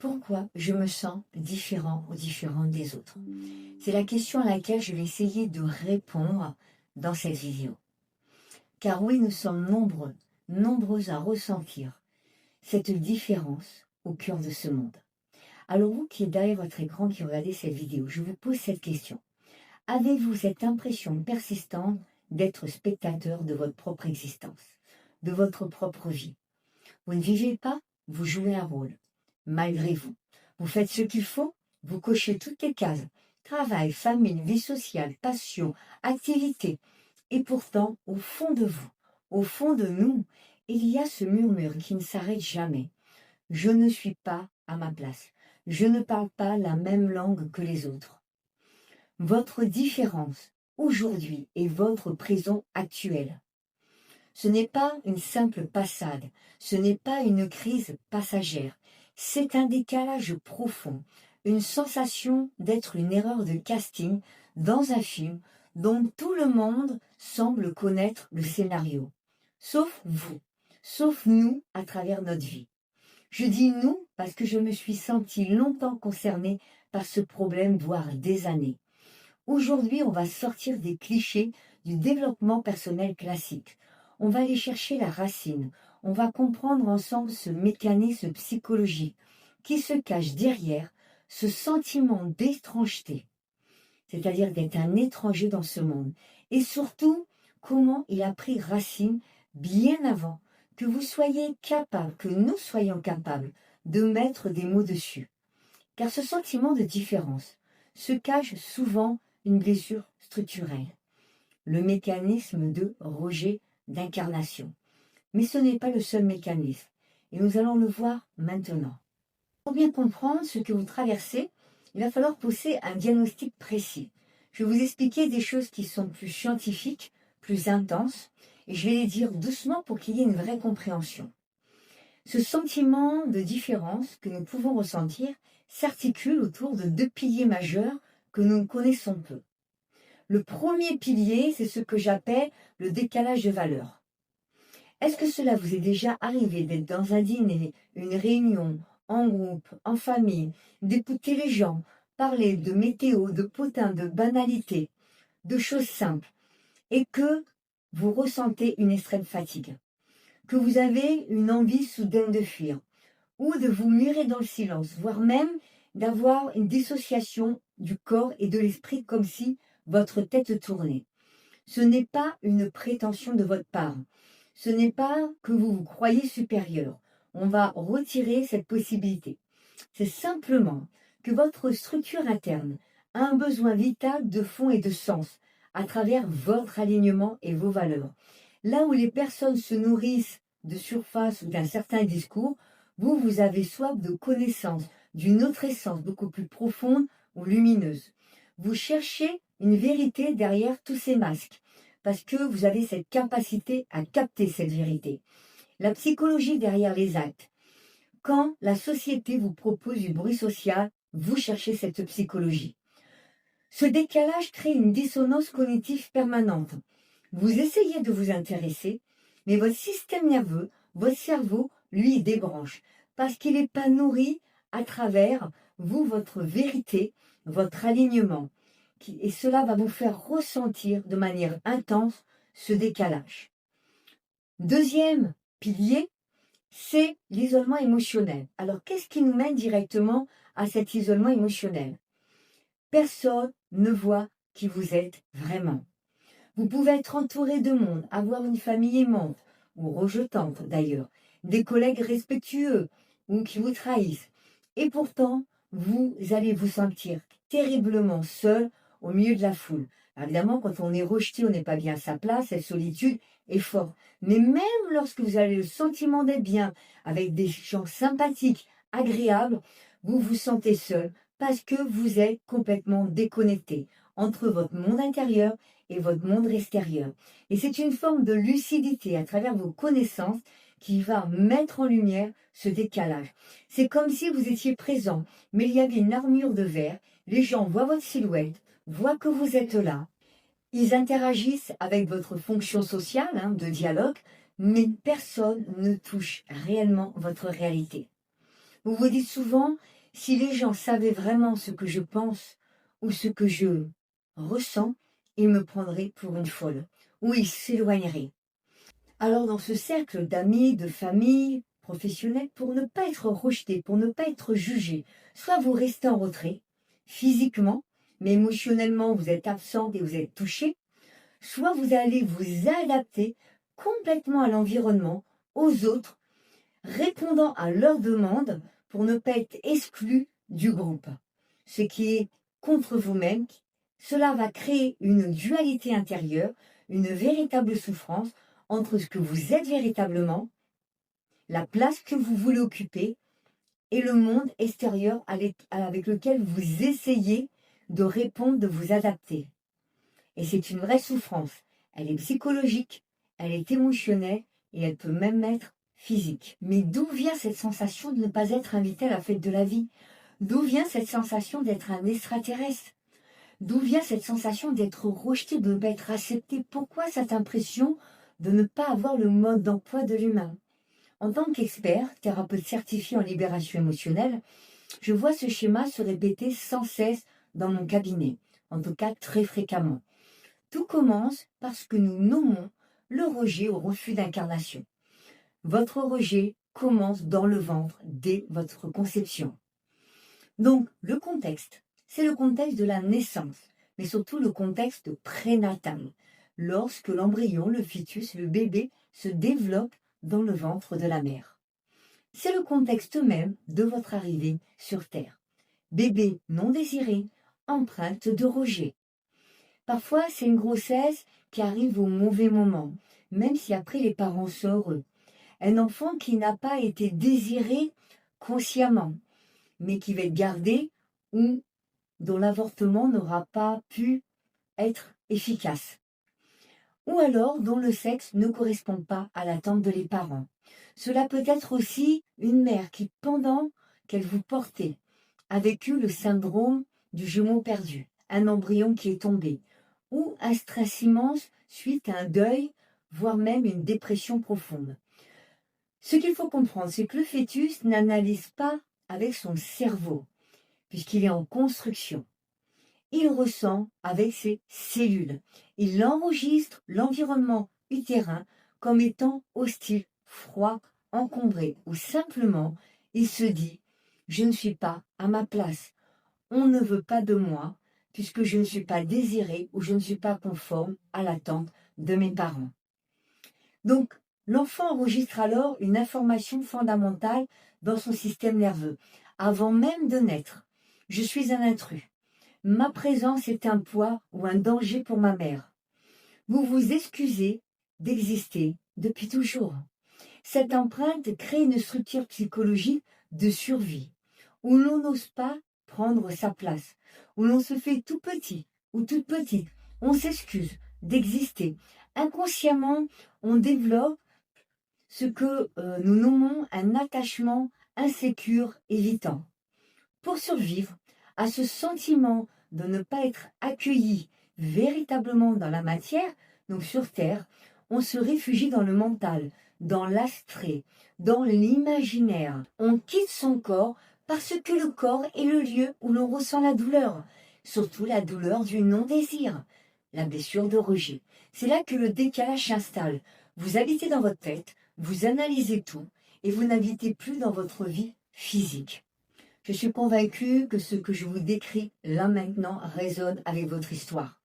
Pourquoi je me sens différent ou différente des autres? C'est la question à laquelle je vais essayer de répondre dans cette vidéo. Car oui, nous sommes nombreux, nombreux à ressentir cette différence au cœur de ce monde. Alors vous qui êtes derrière votre écran, qui regardez cette vidéo, je vous pose cette question. Avez-vous cette impression persistante d'être spectateur de votre propre existence, de votre propre vie? Vous ne vivez pas, vous jouez un rôle, malgré vous. Vous faites ce qu'il faut, vous cochez toutes les cases. Travail, famille, vie sociale, passion, activité. Et pourtant, au fond de vous, au fond de nous, il y a ce murmure qui ne s'arrête jamais. Je ne suis pas à ma place. Je ne parle pas la même langue que les autres. Votre différence, aujourd'hui, est votre présent actuel. Ce n'est pas une simple passade, ce n'est pas une crise passagère, c'est un décalage profond, une sensation d'être une erreur de casting dans un film dont tout le monde semble connaître le scénario, sauf vous, sauf nous à travers notre vie. Je dis nous parce que je me suis sentie longtemps concernée par ce problème, voire des années. Aujourd'hui, on va sortir des clichés du développement personnel classique. On va aller chercher la racine. On va comprendre ensemble ce mécanisme psychologique qui se cache derrière ce sentiment d'étrangeté, c'est-à-dire d'être un étranger dans ce monde. Et surtout, comment il a pris racine bien avant que vous soyez capable, que nous soyons capables de mettre des mots dessus. Car ce sentiment de différence se cache souvent une blessure structurelle, le mécanisme de rejet d'incarnation. Mais ce n'est pas le seul mécanisme, et nous allons le voir maintenant. Pour bien comprendre ce que vous traversez, il va falloir poser un diagnostic précis. Je vais vous expliquer des choses qui sont plus scientifiques, plus intenses, et je vais les dire doucement pour qu'il y ait une vraie compréhension. Ce sentiment de différence que nous pouvons ressentir s'articule autour de deux piliers majeurs que nous connaissons peu. Le premier pilier, c'est ce que j'appelle le décalage de valeurs. Est-ce que cela vous est déjà arrivé d'être dans un dîner, une réunion, en groupe, en famille, d'écouter les gens parler de météo, de potins, de banalités, de choses simples, et que vous ressentez une extrême fatigue, que vous avez une envie soudaine de fuir, ou de vous murer dans le silence, voire même d'avoir une dissociation du corps et de l'esprit comme si votre tête tournait. Ce n'est pas une prétention de votre part. Ce n'est pas que vous vous croyez supérieur. On va retirer cette possibilité. C'est simplement que votre structure interne a un besoin vital de fond et de sens à travers votre alignement et vos valeurs. Là où les personnes se nourrissent de surface ou d'un certain discours, vous avez soif de connaissance, d'une autre essence beaucoup plus profonde ou lumineuse. Vous cherchez une vérité derrière tous ces masques, parce que vous avez cette capacité à capter cette vérité. La psychologie derrière les actes. Quand la société vous propose du bruit social, vous cherchez cette psychologie. Ce décalage crée une dissonance cognitive permanente. Vous essayez de vous intéresser, mais votre système nerveux, votre cerveau, lui, débranche, parce qu'il n'est pas nourri à travers vous, votre vérité, votre alignement. Et cela va vous faire ressentir de manière intense ce décalage. Deuxième pilier, c'est l'isolement émotionnel. Alors, qu'est-ce qui nous mène directement à cet isolement émotionnel? Personne ne voit qui vous êtes vraiment. Vous pouvez être entouré de monde, avoir une famille aimante, ou rejetante d'ailleurs, des collègues respectueux, ou qui vous trahissent. Et pourtant, vous allez vous sentir terriblement seul au milieu de la foule. Alors évidemment, quand on est rejeté, on n'est pas bien à sa place, cette solitude est forte. Mais même lorsque vous avez le sentiment d'être bien, avec des gens sympathiques, agréables, vous vous sentez seul parce que vous êtes complètement déconnecté entre votre monde intérieur et votre monde extérieur. Et c'est une forme de lucidité à travers vos connaissances qui va mettre en lumière ce décalage. C'est comme si vous étiez présent, mais il y avait une armure de verre, les gens voient votre silhouette, voient que vous êtes là, ils interagissent avec votre fonction sociale de dialogue, mais personne ne touche réellement votre réalité. Vous vous dites souvent, si les gens savaient vraiment ce que je pense ou ce que je ressens, ils me prendraient pour une folle ou ils s'éloigneraient. Alors dans ce cercle d'amis, de famille, professionnels, pour ne pas être rejeté, pour ne pas être jugé, soit vous restez en retrait, physiquement, mais émotionnellement vous êtes absente et vous êtes touché, soit vous allez vous adapter complètement à l'environnement, aux autres, répondant à leurs demandes pour ne pas être exclu du groupe. Ce qui est contre vous-même, cela va créer une dualité intérieure, une véritable souffrance entre ce que vous êtes véritablement, la place que vous voulez occuper et le monde extérieur avec lequel vous essayez de répondre, de vous adapter. Et c'est une vraie souffrance. Elle est psychologique, elle est émotionnelle et elle peut même être physique. Mais d'où vient cette sensation de ne pas être invité à la fête de la vie? D'où vient cette sensation d'être un extraterrestre? D'où vient cette sensation d'être rejeté, de ne pas être accepté? Pourquoi cette impression de ne pas avoir le mode d'emploi de l'humain? En tant qu'expert, thérapeute certifié en libération émotionnelle, je vois ce schéma se répéter sans cesse dans mon cabinet, en tout cas très fréquemment. Tout commence parce que nous nommons le rejet au refus d'incarnation. Votre rejet commence dans le ventre dès votre conception. Donc, le contexte, c'est le contexte de la naissance, mais surtout le contexte prénatal, lorsque l'embryon, le fœtus, le bébé se développe dans le ventre de la mère. C'est le contexte même de votre arrivée sur Terre. Bébé non désiré, empreinte de rejet. Parfois, c'est une grossesse qui arrive au mauvais moment, même si après les parents sont heureux. Un enfant qui n'a pas été désiré consciemment, mais qui va être gardé ou dont l'avortement n'aura pas pu être efficace. Ou alors dont le sexe ne correspond pas à l'attente de les parents. Cela peut être aussi une mère qui, pendant qu'elle vous portait, a vécu le syndrome du jumeau perdu, un embryon qui est tombé, ou un stress immense suite à un deuil, voire même une dépression profonde. Ce qu'il faut comprendre, c'est que le fœtus n'analyse pas avec son cerveau, puisqu'il est en construction. Il ressent avec ses cellules. Il enregistre l'environnement utérin comme étant hostile, froid, encombré, ou simplement il se dit « je ne suis pas à ma place, on ne veut pas de moi puisque je ne suis pas désiré ou je ne suis pas conforme à l'attente de mes parents ». Donc, l'enfant enregistre alors une information fondamentale dans son système nerveux, avant même de naître. Je suis un intrus. Ma présence est un poids ou un danger pour ma mère. Vous vous excusez d'exister depuis toujours. Cette empreinte crée une structure psychologique de survie, où l'on n'ose pas prendre sa place, où l'on se fait tout petit ou toute petite. On s'excuse d'exister. Inconsciemment, on développe ce que nous nommons un attachement insécure évitant. Pour survivre à ce sentiment de ne pas être accueilli véritablement dans la matière, donc sur Terre, on se réfugie dans le mental, dans l'abstrait, dans l'imaginaire. On quitte son corps parce que le corps est le lieu où l'on ressent la douleur, surtout la douleur du non-désir, la blessure de rejet. C'est là que le décalage s'installe. Vous habitez dans votre tête, vous analysez tout et vous n'habitez plus dans votre vie physique. Je suis convaincue que ce que je vous décris là maintenant résonne avec votre histoire.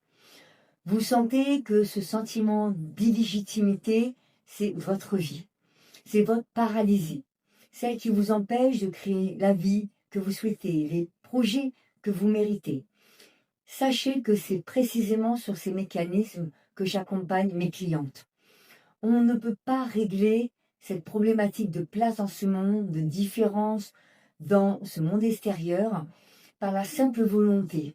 Vous sentez que ce sentiment d'illégitimité, c'est votre vie. C'est votre paralysie. Celle qui vous empêche de créer la vie que vous souhaitez, les projets que vous méritez. Sachez que c'est précisément sur ces mécanismes que j'accompagne mes clientes. On ne peut pas régler cette problématique de place dans ce monde, de différence dans ce monde extérieur, par la simple volonté.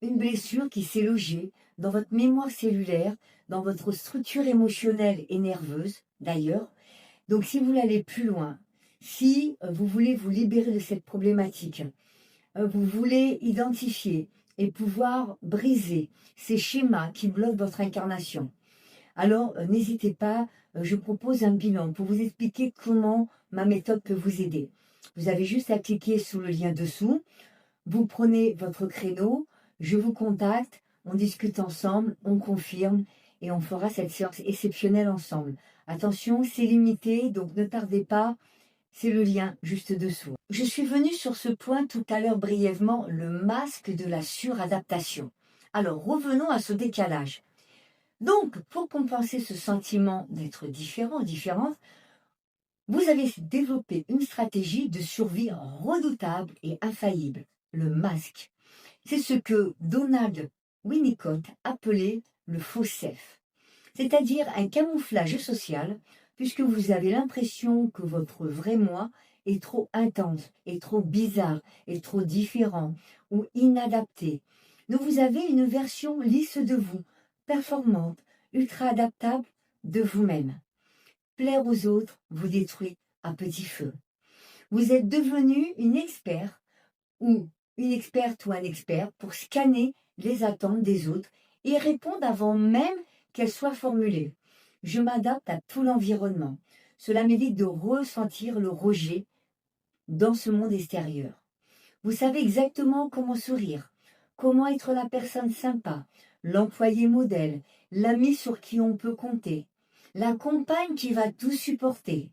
Une blessure qui s'est logée dans votre mémoire cellulaire, dans votre structure émotionnelle et nerveuse, d'ailleurs. Donc si vous voulez aller plus loin, si vous voulez vous libérer de cette problématique, vous voulez identifier et pouvoir briser ces schémas qui bloquent votre incarnation, alors n'hésitez pas, je propose un bilan pour vous expliquer comment ma méthode peut vous aider. Vous avez juste à cliquer sur le lien dessous. Vous prenez votre créneau, je vous contacte, on discute ensemble, on confirme et on fera cette séance exceptionnelle ensemble. Attention, c'est limité, donc ne tardez pas, c'est le lien juste dessous. Je suis venue sur ce point tout à l'heure brièvement, le masque de la suradaptation. Alors revenons à ce décalage. Donc, pour compenser ce sentiment d'être différent, différente, vous avez développé une stratégie de survie redoutable et infaillible, le masque. C'est ce que Donald Winnicott appelait le faux self, c'est-à-dire un camouflage social, puisque vous avez l'impression que votre vrai moi est trop intense, est trop bizarre, est trop différent ou inadapté. Donc vous avez une version lisse de vous, performante, ultra adaptable de vous-même. Plaire aux autres vous détruit à petit feu. Vous êtes devenu une experte ou une experte ou un expert pour scanner les attentes des autres et répondre avant même qu'elles soient formulées. Je m'adapte à tout l'environnement. Cela m'évite de ressentir le rejet dans ce monde extérieur. Vous savez exactement comment sourire, comment être la personne sympa, l'employé modèle, l'ami sur qui on peut compter, la compagne qui va tout supporter.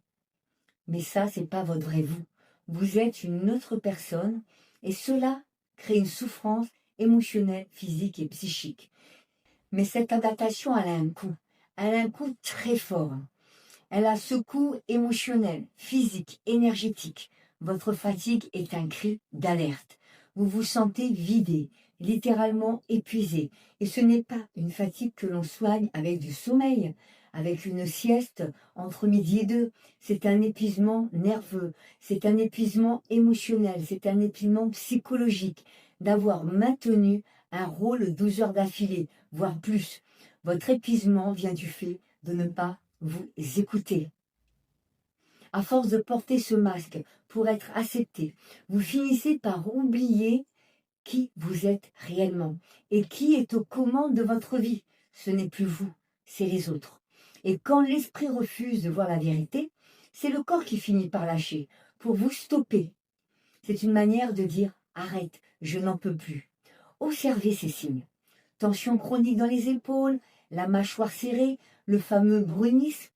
Mais ça, c'est pas votre vrai vous. Vous êtes une autre personne et cela crée une souffrance émotionnelle, physique et psychique. Mais cette adaptation, elle a un coût. Elle a un coût très fort. Elle a ce coût émotionnel, physique, énergétique. Votre fatigue est un cri d'alerte. Vous vous sentez vidé, littéralement épuisé. Et ce n'est pas une fatigue que l'on soigne avec du sommeil, avec une sieste entre midi et deux. C'est un épuisement nerveux, c'est un épuisement émotionnel, c'est un épuisement psychologique d'avoir maintenu un rôle 12 heures d'affilée, voire plus. Votre épuisement vient du fait de ne pas vous écoutez. À force de porter ce masque pour être accepté, vous finissez par oublier qui vous êtes réellement et qui est aux commandes de votre vie. Ce n'est plus vous, c'est les autres. Et quand l'esprit refuse de voir la vérité, c'est le corps qui finit par lâcher pour vous stopper. C'est une manière de dire arrête, je n'en peux plus. Observez ces signes. Tension chronique dans les épaules, la mâchoire serrée, le fameux brunisme,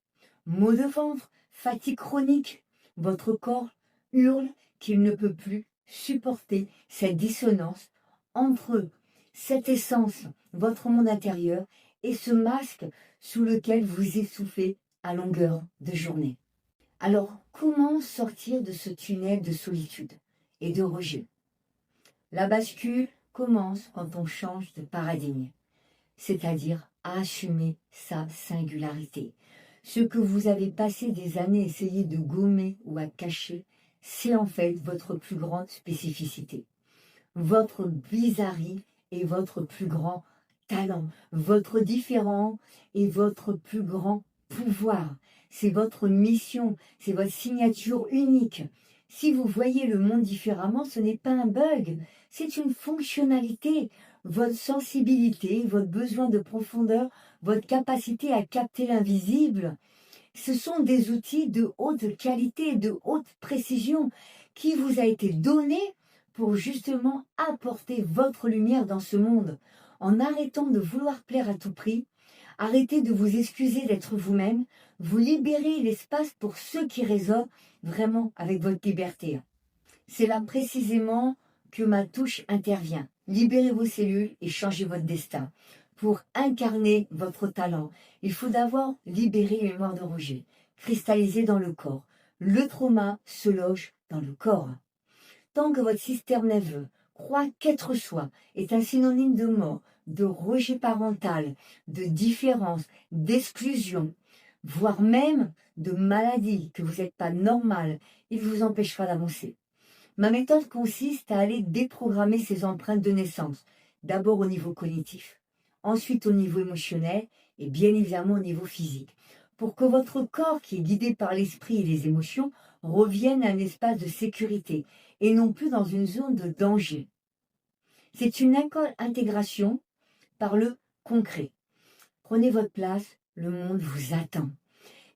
maux de ventre, fatigue chronique. Votre corps hurle qu'il ne peut plus supporter cette dissonance entre cette essence, votre monde intérieur, et ce masque sous lequel vous essoufflez à longueur de journée. Alors, comment sortir de ce tunnel de solitude et de rejet? La bascule commence quand on change de paradigme, c'est-à-dire à assumer sa singularité. Ce que vous avez passé des années à essayer de gommer ou à cacher, c'est en fait votre plus grande spécificité. Votre bizarrerie est votre plus grand talent. Votre différent est votre plus grand pouvoir. C'est votre mission, c'est votre signature unique. Si vous voyez le monde différemment, ce n'est pas un bug, c'est une fonctionnalité. Votre sensibilité, votre besoin de profondeur, votre capacité à capter l'invisible, ce sont des outils de haute qualité, de haute précision qui vous a été donné pour justement apporter votre lumière dans ce monde. En arrêtant de vouloir plaire à tout prix, arrêtez de vous excuser d'être vous-même, vous libérez l'espace pour ceux qui résonnent vraiment avec votre liberté. C'est là précisément que ma touche intervient. Libérez vos cellules et changez votre destin. Pour incarner votre talent, il faut d'abord libérer les mémoires de rejet, cristallisées dans le corps. Le trauma se loge dans le corps. Tant que votre système nerveux croit qu'être soi est un synonyme de mort, de rejet parental, de différence, d'exclusion, voire même de maladie, que vous n'êtes pas normal, il vous empêchera d'avancer. Ma méthode consiste à aller déprogrammer ces empreintes de naissance, d'abord au niveau cognitif, ensuite au niveau émotionnel et bien évidemment au niveau physique, pour que votre corps, qui est guidé par l'esprit et les émotions, revienne à un espace de sécurité et non plus dans une zone de danger. C'est une intégration par le concret. Prenez votre place, le monde vous attend.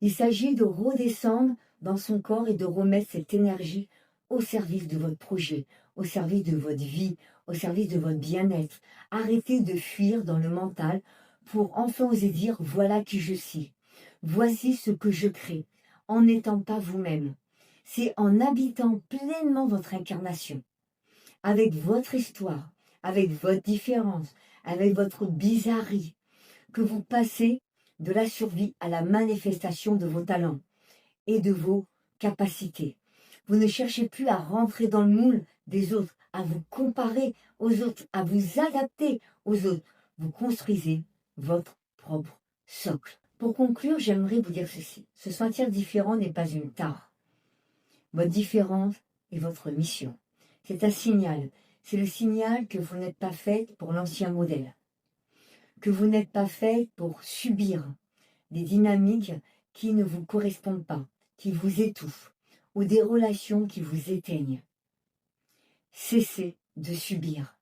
Il s'agit de redescendre dans son corps et de remettre cette énergie au service de votre projet, au service de votre vie, au service de votre bien-être. Arrêtez de fuir dans le mental pour enfin oser dire voilà qui je suis. Voici ce que je crée, en n'étant pas vous-même. C'est en habitant pleinement votre incarnation, avec votre histoire, avec votre différence, avec votre bizarrerie, que vous passez de la survie à la manifestation de vos talents et de vos capacités. Vous ne cherchez plus à rentrer dans le moule des autres, à vous comparer aux autres, à vous adapter aux autres. Vous construisez votre propre socle. Pour conclure, j'aimerais vous dire ceci. Se sentir différent n'est pas une tare. Votre différence est votre mission. C'est un signal. C'est le signal que vous n'êtes pas faite pour l'ancien modèle. Que vous n'êtes pas faite pour subir des dynamiques qui ne vous correspondent pas, qui vous étouffent, ou des relations qui vous éteignent. Cessez de subir.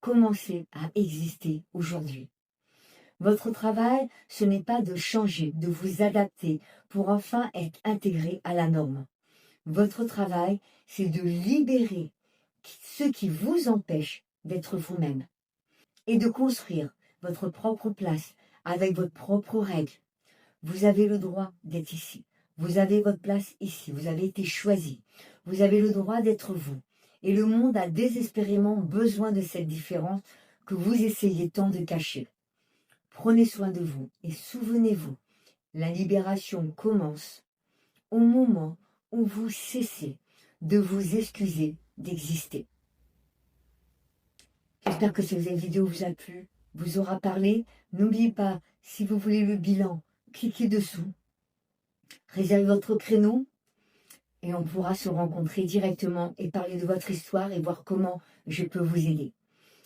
Commencez à exister aujourd'hui. Votre travail, ce n'est pas de changer, de vous adapter pour enfin être intégré à la norme. Votre travail, c'est de libérer ce qui vous empêche d'être vous-même et de construire votre propre place avec votre propre règle. Vous avez le droit d'être ici. Vous avez votre place ici. Vous avez été choisi. Vous avez le droit d'être vous. Et le monde a désespérément besoin de cette différence que vous essayez tant de cacher. Prenez soin de vous et souvenez-vous, la libération commence au moment où vous cessez de vous excuser d'exister. J'espère que cette vidéo vous a plu, vous aura parlé. N'oubliez pas, si vous voulez le bilan, cliquez dessous. Réservez votre créneau et on pourra se rencontrer directement et parler de votre histoire et voir comment je peux vous aider.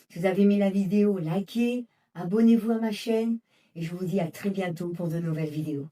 Si vous avez aimé la vidéo, likez, abonnez-vous à ma chaîne et je vous dis à très bientôt pour de nouvelles vidéos.